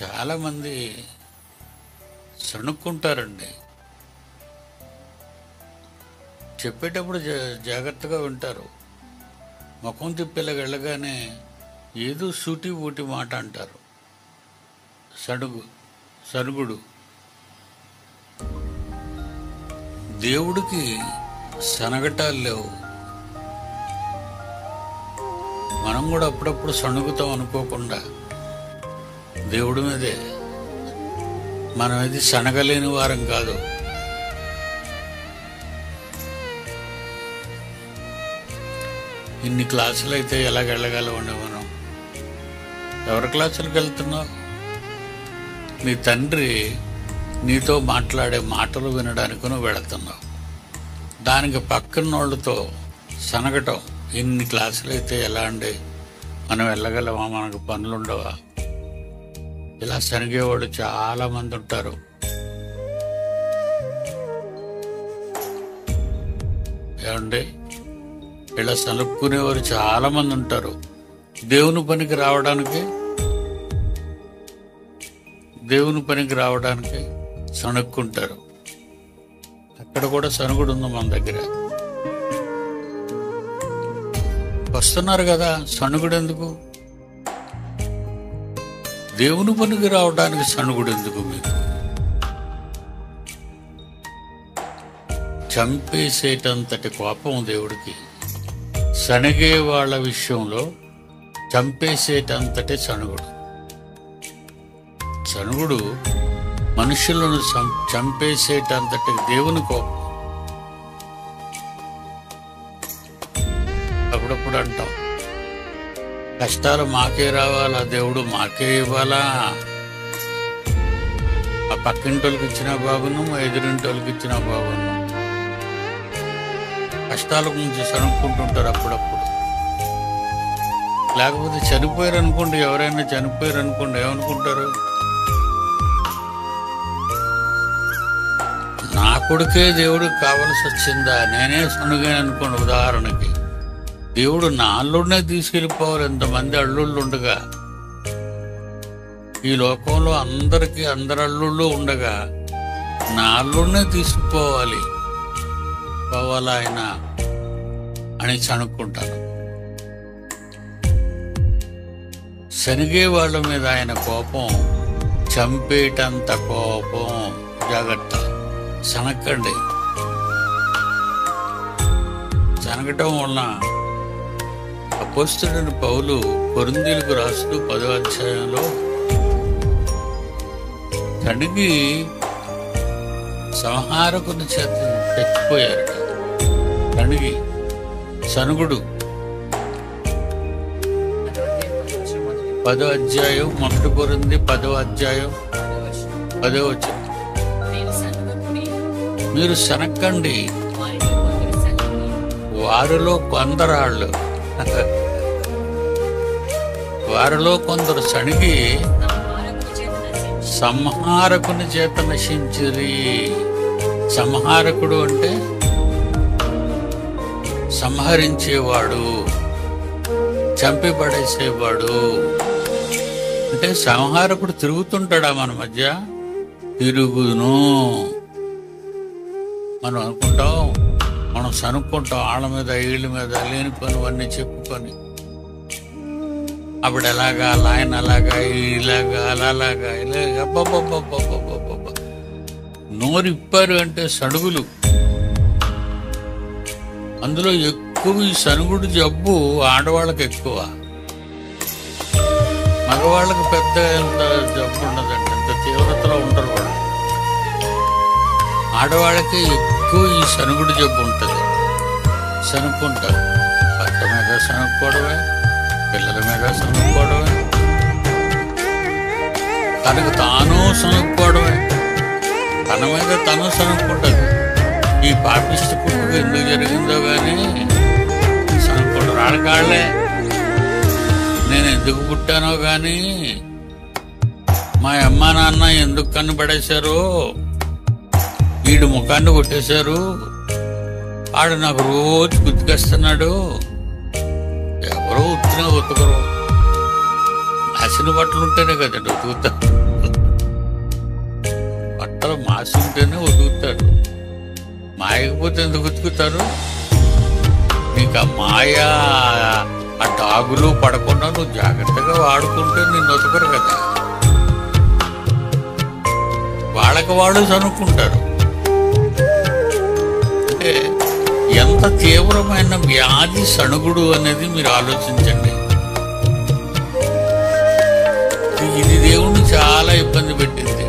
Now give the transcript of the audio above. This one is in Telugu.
చాలామంది సణుక్కుంటారండి. చెప్పేటప్పుడు జాగ్రత్తగా వింటారు. ముఖం తిప్పేలా వెళ్ళగానే ఏదో సూటి ఊటి మాట అంటారు. సణుగుడు. దేవుడికి సనగటాలు లేవు. మనం కూడా అప్పుడప్పుడు సణుగుతాం అనుకోకుండా దేవుడి మీదే. మనం ఇది సనగలేని వారం కాదు. ఇన్ని క్లాసులు అయితే ఎలాగెళ్ళగలవండి మనం? ఎవరి క్లాసులకు వెళ్తున్నావు? నీ తండ్రి నీతో మాట్లాడే మాటలు వినడానికి నువ్వు వెళుతున్నావు. దానికి పక్కన వాళ్ళతో సనగటం. ఇన్ని క్లాసులు అయితే ఎలా అండి? మనం వెళ్ళగలమా? మనకు పనులుండవా? ఇలా సనిగేవాళ్ళు చాలామంది ఉంటారు. ఏమండి, ఇలా సనుక్కునేవారు చాలామంది ఉంటారు. దేవుని పనికి రావడానికి సణుక్కుంటారు. అక్కడ కూడా సనుగుడు ఉంది మన దగ్గర. వస్తున్నారు కదా, సణుగుడు ఎందుకు? దేవుని పనికి రావడానికి సణుగుడు ఎందుకు మీకు? చంపేసేటంతటి కోపం దేవుడికి. సణిగే వాళ్ళ విషయంలో చంపేసేటంతటి సణుగుడు మనుషులను చంపేసేటంతటి దేవుని కోపం. అప్పుడప్పుడు అంటాం, కష్టాలు మాకే రావాలా, దేవుడు మాకే ఇవ్వాలా? ఆ పక్కింటోళ్ళకి ఇచ్చిన బాబును, మా ఎదురింటోళ్ళకి ఇచ్చిన బాబును. కష్టాల గురించి సణుక్కుంటుంటారు అప్పుడప్పుడు. లేకపోతే చనిపోయారు అనుకోండి, ఎవరైనా చనిపోయారు అనుకోండి, ఏమనుకుంటారు? నా కొడుకే దేవుడికి కావలసి వచ్చిందా? నేనే సణుగాను అనుకోండి. ఉదాహరణకి, దేవుడు నా అల్లుడినే తీసుకెళ్ళిపోవాలి. ఎంతమంది అల్లుళ్ళు ఉండగా, ఈ లోకంలో అందరికీ అందరు అల్లుళ్ళు ఉండగా నా అల్లుడినే తీసుకుపోవాలి ఆయన అని సణుక్కుంటాను. సనిగే వాళ్ళ మీద ఆయన కోపం చంపేటంత కోపం. జాగ్రత్త, సనక్కండి. సనగటం వలన అపోస్తలుడైన పౌలు కొరింథీయులకు రాస్తూ 10వ అధ్యాయంలో సణిగి సంహారకుని చేత చచ్చిపోయారట. సనుగుడు 10వ అధ్యాయం, 1 కొరింథీ 10వ అధ్యాయం 10వ వచనం. మీరు సనక్కండి, వారిలో కొందరు సణిగి సంహారకుని చేత నశించిరి. సంహారకుడు అంటే సంహరించేవాడు, చంపి పడేసేవాడు. అంటే సంహారకుడు తిరుగుతుంటాడా మన మధ్య? తిరుగును. మనం అనుకుంటాం, మనం సనుక్కుంటాం వాళ్ళ మీద వీళ్ళ మీద, లేని పనులన్నీ చెప్పుకొని. అప్పుడు ఎలాగా, ఆయన అలాగా, ఇలాగా, అలాగా, ఇలాగ అబ్బబ్బబ్బబ్బబ్బబ్బబ్బ. నోరిప్పారు అంటే సడుగులు. అందులో ఎక్కువ ఈ సనుగుడు జబ్బు ఆడవాళ్ళకి ఎక్కువ. మగవాళ్ళకి పెద్ద ఎంత జబ్బు ఉండదండి, ఎంత తీవ్రతలో ఉండరు వాళ్ళు. ఆడవాళ్ళకి ఎక్కువ ఈ సనుగుడు జబ్బు ఉంటుంది. సనుక్కుంటారు. భర్త మీద సనుక్కోవడమే, పిల్లల మీద సనుక్కోవడమే, తనకు తాను సనుక్కోవడమే, తన మీద తను సనుక్కుంటుంది. ఈ పాపిష్టి పుట్టుకు ఎందుకు జరిగిందో కానీ సనుక్కోడు. రాళ్ళకాళ్లే నేను ఎందుకు పుట్టానో కానీ, మా అమ్మ నాన్న ఎందుకు కన్నుపడేశారో, వీడు ముఖాన్ని కొట్టేశారు, ఆడు నాకు రోజు గుర్తుకొస్తున్నాడు. ఎవరో ఉత్తిన ఉతకరు. అసిన బట్టలు ఉంటేనే కదండి ఉతుకుతా. మాసి ఉంటేనే ఉతుకుతారు, మాయకపోతే ఎందుకు ఉతుకుతారు? నీకు ఆ మాయ, ఆ డాగులు పడకుండా నువ్వు జాగ్రత్తగా వాడుకుంటే నిన్ను ఉతకరు కదా. వాళ్ళకి వాళ్ళు చనుక్కుంటారు. అంటే ఎంత తీవ్రమైన వ్యాధి సణుగుడు అనేది మీరు ఆలోచించండి. ఇది దేవుణ్ణి చాలా ఇబ్బంది పెట్టింది.